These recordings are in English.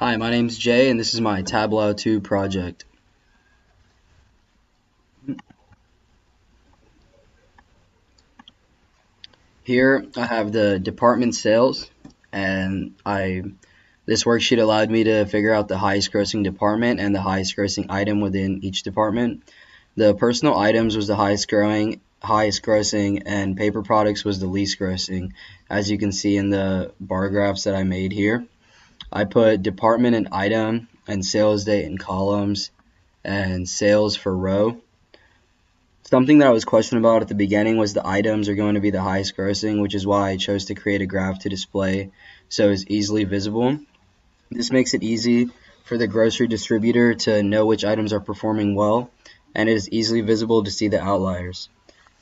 Hi, my name's Jay, and this is my Tableau 2 project. Here I have the department sales, and this worksheet allowed me to figure out the highest grossing department and the highest grossing item within each department. The personal items was the highest grossing, and paper products was the least grossing, as you can see in the bar graphs that I made here. I put department and item and sales date in columns and sales for row. Something that I was questioning about at the beginning was the items are going to be the highest grossing, which is why I chose to create a graph to display so it's easily visible. This makes it easy for the grocery distributor to know which items are performing well, and it is easily visible to see the outliers.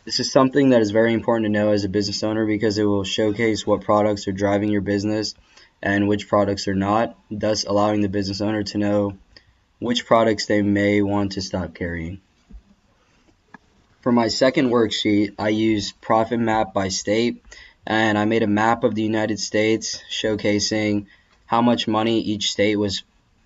This is something that is very important to know as a business owner because it will showcase what products are driving your business and which products are not, thus allowing the business owner to know which products they may want to stop carrying. For my second worksheet, I used profit map by state, and I made a map of the United States showcasing how much money each state was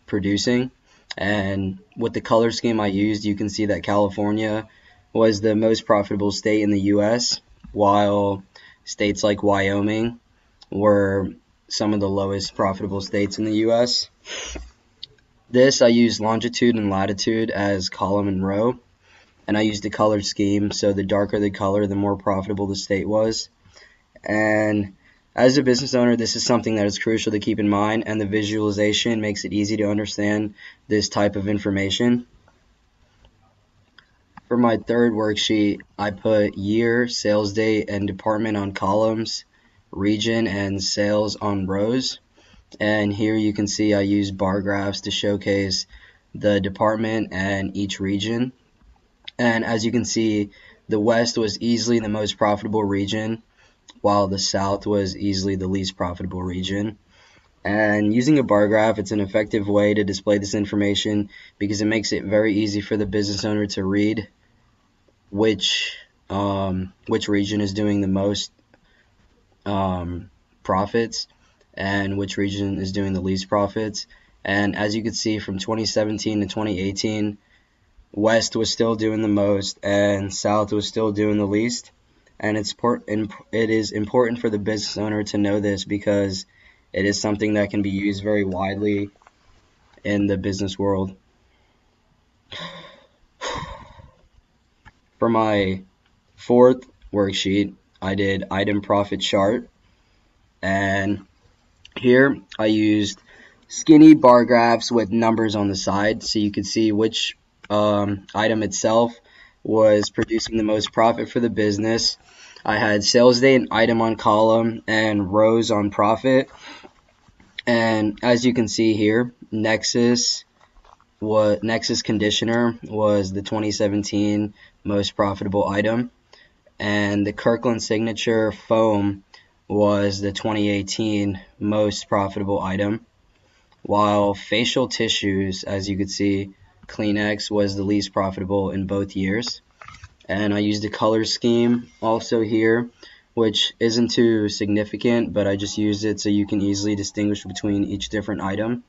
producing. And with the color scheme I used, you can see that California was the most profitable state in the US, while states like Wyoming were some of the lowest profitable states in the US. This I used longitude and latitude as column and row, and I used the color scheme, so the darker the color, the more profitable the state was. And as a business owner, this is something that is crucial to keep in mind, and the visualization makes it easy to understand this type of information. For my third worksheet, I put year, sales date, and department on columns, region, and sales on rows. And here you can see I used bar graphs to showcase the department and each region. And as you can see, the West was easily the most profitable region, while the South was easily the least profitable region. And using a bar graph, it's an effective way to display this information because it makes it very easy for the business owner to read which region is doing the most profits and which region is doing the least profits. And as you can see, from 2017 to 2018, West was still doing the most and South was still doing the least. And it is important for the business owner to know this because it is something that can be used very widely in the business world. For my fourth worksheet, I did item profit chart, and here I used skinny bar graphs with numbers on the side so you could see which item itself was producing the most profit for the business. I had sales date and item on column and rows on profit. And as you can see here, Nexus conditioner was the 2017 most profitable item, and the Kirkland signature foam was the 2018 most profitable item, while facial tissues, as you could see, Kleenex was the least profitable in both years. And I used a color scheme also here, which isn't too significant, but I just used it so you can easily distinguish between each different item.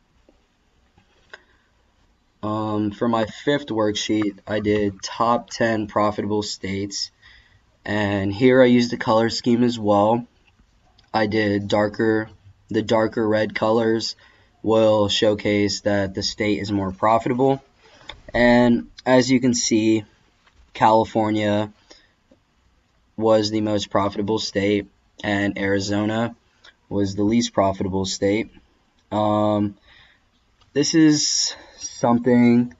For my fifth worksheet, I did top 10 profitable states, and here I used the color scheme as well. I did the darker red colors will showcase that the state is more profitable, and as you can see, California was the most profitable state, and Arizona was the least profitable state. This is something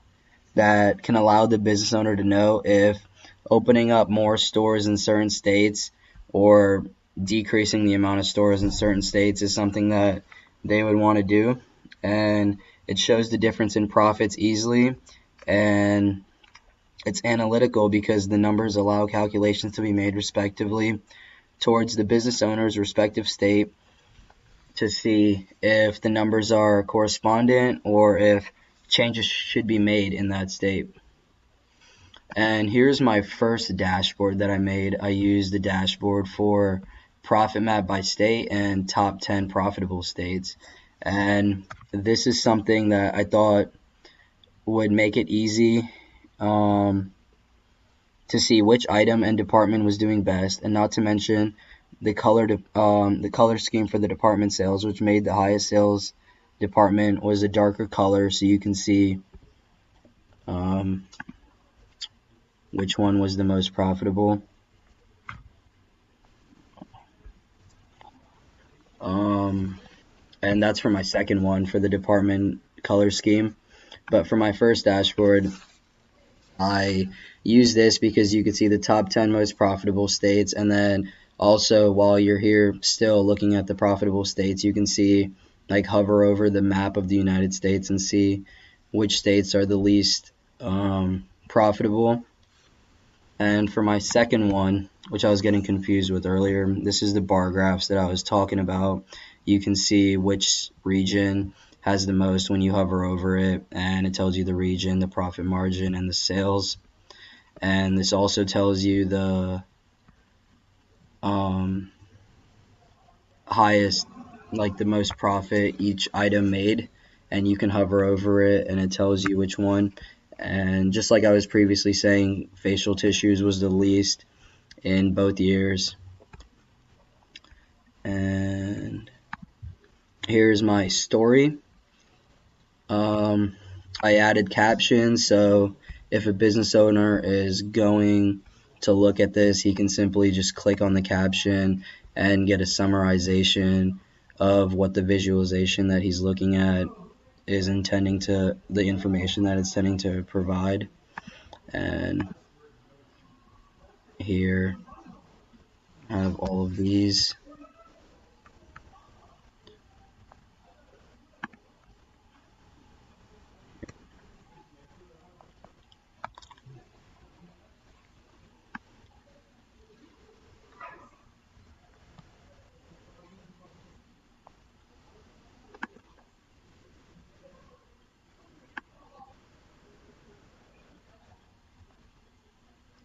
that can allow the business owner to know if opening up more stores in certain states or decreasing the amount of stores in certain states is something that they would want to do. And it shows the difference in profits easily, and it's analytical because the numbers allow calculations to be made respectively towards the business owner's respective state to see if the numbers are correspondent or if changes should be made in that state. And here's my first dashboard that I made. I used the dashboard for profit map by state and top 10 profitable states. And this is something that I thought would make it easy um, to see which item and department was doing best, and not to mention the color scheme for the department sales, which made the highest sales department was a darker color, so you can see um, which one was the most profitable. Um, and that's for my second one for the department color scheme. But for my first dashboard, I use this because you can see the top 10 most profitable states, and then also while you're here still looking at the profitable states, you can see like hover over the map of the United States and see which states are the least profitable. And for my second one, which I was getting confused with earlier, this is the bar graphs that I was talking about. You can see which region has the most when you hover over it, and it tells you the region, the profit margin, and the sales. And this also tells you the um, highest, like the most profit each item made, and you can hover over it and it tells you which one. And just like I was previously saying, facial tissues was the least in both years. And here's my story. Um, I added captions, so if a business owner is going to look at this, he can simply just click on the caption and get a summarization of what the visualization that he's looking at is intending to, the information that it's intending to provide. And here I have all of these.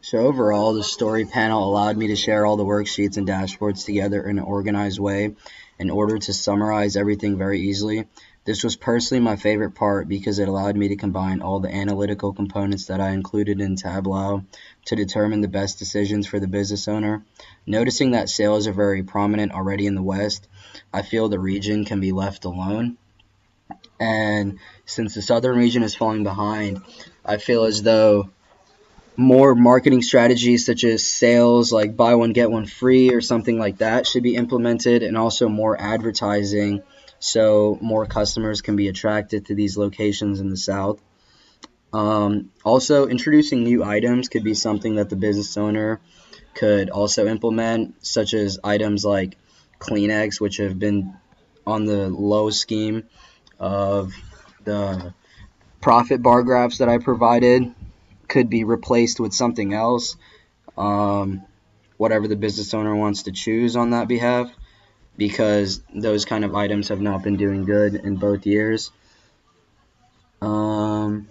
So overall, the story panel allowed me to share all the worksheets and dashboards together in an organized way in order to summarize everything very easily. This was personally my favorite part because it allowed me to combine all the analytical components that I included in Tableau to determine the best decisions for the business owner. Noticing that sales are very prominent already in the West, I feel the region can be left alone. And since the southern region is falling behind, I feel as though more marketing strategies such as sales, like buy one get one free or something like that, should be implemented, and also more advertising so more customers can be attracted to these locations in the south. Also, introducing new items could be something that the business owner could also implement, such as items like Kleenex, which have been on the low scheme of the profit bar graphs that I provided, could be replaced with something else, um, whatever the business owner wants to choose on that behalf, because those kind of items have not been doing good in both years. Um,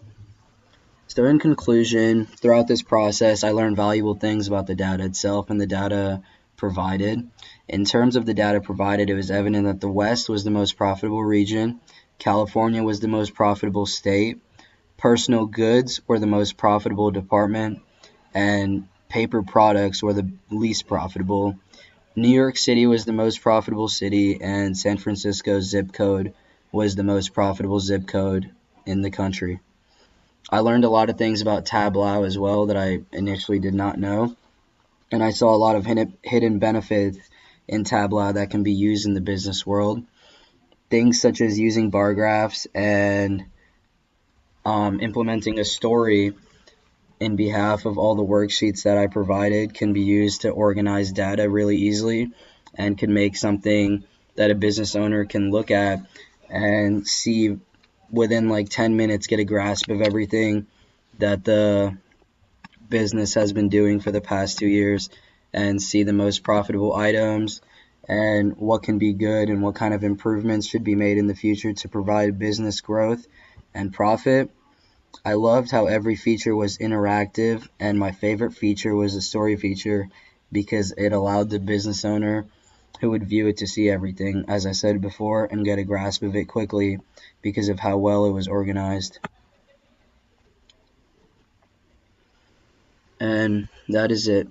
so in conclusion, throughout this process, I learned valuable things about the data itself and the data provided. In terms of the data provided, it was evident that the West was the most profitable region, California was the most profitable state, personal goods were the most profitable department, and paper products were the least profitable. New York City was the most profitable city, and San Francisco's zip code was the most profitable zip code in the country. I learned a lot of things about Tableau as well that I initially did not know, and I saw a lot of hidden benefits in Tableau that can be used in the business world. Things such as using bar graphs and implementing a story in behalf of all the worksheets that I provided can be used to organize data really easily and can make something that a business owner can look at and see within like 10 minutes, get a grasp of everything that the business has been doing for the past 2 years and see the most profitable items and what can be good and what kind of improvements should be made in the future to provide business growth and profit. I loved how every feature was interactive, and my favorite feature was the story feature because it allowed the business owner who would view it to see everything, as I said before, and get a grasp of it quickly because of how well it was organized. And that is it.